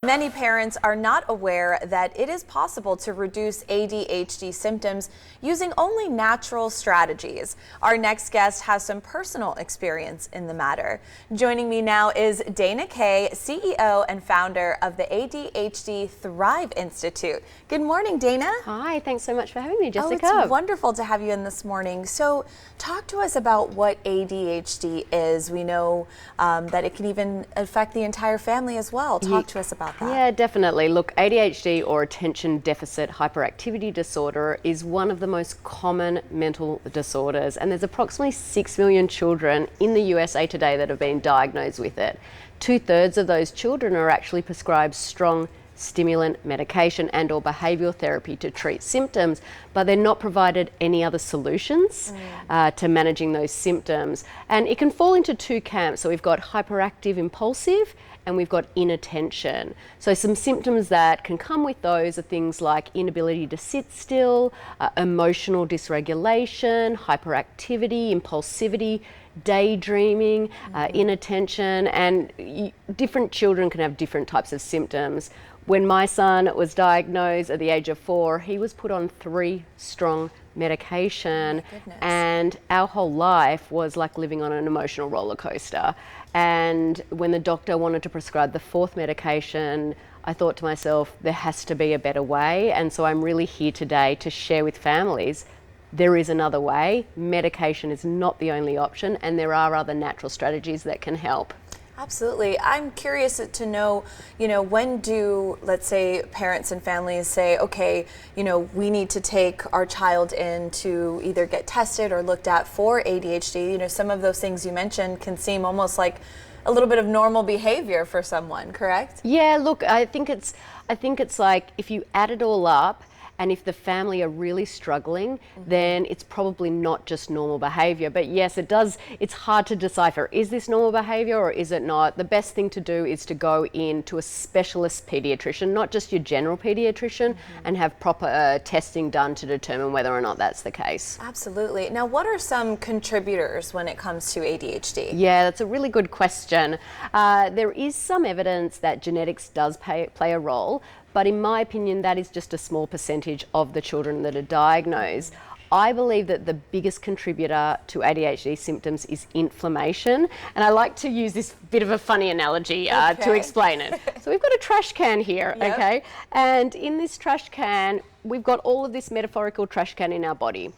Many parents are not aware that it is possible to reduce ADHD symptoms using only natural strategies. Our next guest has some personal experience in the matter. Joining me now is Dana Kay, CEO and founder of the ADHD Thrive Institute. Good morning, Dana. Hi, thanks so much for having me, Jessica. Oh, it's wonderful to have you in this morning. So talk to us about what ADHD is. We know that it can even affect the entire family as well. Talk to us about that. Yeah, definitely. Look, ADHD, or attention deficit hyperactivity disorder, is one of the most common mental disorders, and there's approximately 6 million children in the USA today that have been diagnosed with it. 2/3 of those children are actually prescribed strong stimulant medication and or behavioural therapy to treat symptoms, but they're not provided any other solutions to managing those symptoms. And it can fall into two camps. So we've got hyperactive impulsive and we've got inattention. So some symptoms that can come with those are things like inability to sit still, emotional dysregulation, hyperactivity, impulsivity, daydreaming, inattention, and different children can have different types of symptoms. When my son was diagnosed at the age of 4, he was put on 3 strong medication, and our whole life was like living on an emotional roller coaster. And when the doctor wanted to prescribe the 4th medication, I thought to myself, there has to be a better way. And so I'm really here today to share with families there is another way. Medication is not the only option, and there are other natural strategies that can help. Absolutely. I'm curious to know, when do, let's say, parents and families say, okay, we need to take our child in to either get tested or looked at for ADHD. Some of those things you mentioned can seem almost like a little bit of normal behavior for someone, correct? Yeah, look, I think it's like if you add it all up, and if the family are really struggling, then it's probably not just normal behavior. But yes, it's hard to decipher, is this normal behavior or is it not? The best thing to do is to go in to a specialist pediatrician, not just your general pediatrician, and have proper testing done to determine whether or not that's the case. Absolutely. Now, what are some contributors when it comes to ADHD? Yeah, that's a really good question. There is some evidence that genetics does play a role, but in my opinion, that is just a small percentage of the children that are diagnosed. I believe that the biggest contributor to ADHD symptoms is inflammation. And I like to use this bit of a funny analogy to explain it. So we've got a trash can here, okay? And in this trash can, we've got all of this metaphorical trash can in our body.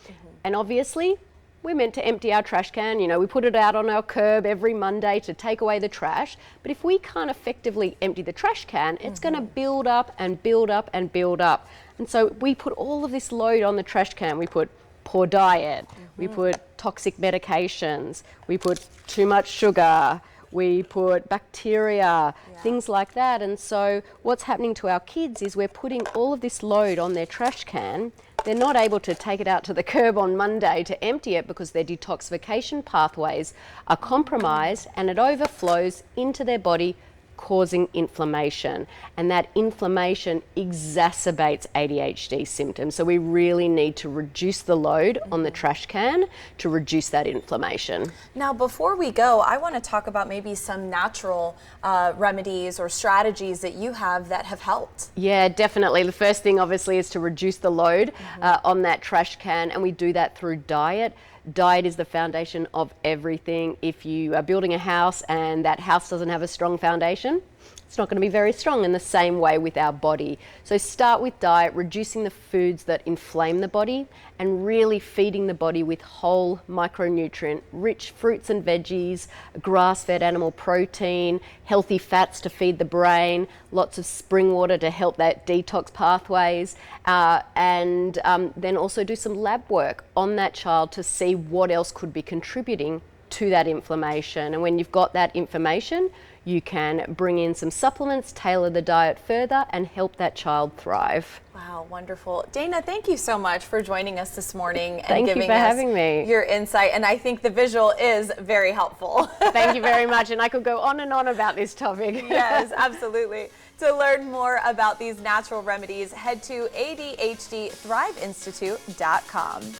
And obviously, we're meant to empty our trash can. We put it out on our curb every Monday to take away the trash. But if we can't effectively empty the trash can, it's going to build up and build up and build up. And so we put all of this load on the trash can. We put poor diet, we put toxic medications, we put too much sugar, we put bacteria, things like that. And so what's happening to our kids is we're putting all of this load on their trash can. They're not able to take it out to the curb on Monday to empty it because their detoxification pathways are compromised, and it overflows into their body, causing inflammation. And that inflammation exacerbates ADHD symptoms. So we really need to reduce the load on the trash can to reduce that inflammation. Now, before we go, I want to talk about maybe some natural remedies or strategies that you have that have helped. Yeah, definitely. The first thing obviously is to reduce the load on that trash can, and we do that through diet. Diet is the foundation of everything. If you are building a house and that house doesn't have a strong foundation, it's not going to be very strong. In the same way with our body. So start with diet, reducing the foods that inflame the body, and really feeding the body with whole micronutrient rich fruits and veggies, grass-fed animal protein, healthy fats to feed the brain, lots of spring water to help that detox pathways, and then also do some lab work on that child to see what else could be contributing to that inflammation. And when you've got that information, you can bring in some supplements, tailor the diet further, and help that child thrive. Wow, wonderful. Dana, thank you so much for joining us this morning and giving us having me. Your insight. And I think the visual is very helpful. Thank you very much. And I could go on and on about this topic. Yes, absolutely. To learn more about these natural remedies, head to ADHDThriveInstitute.com.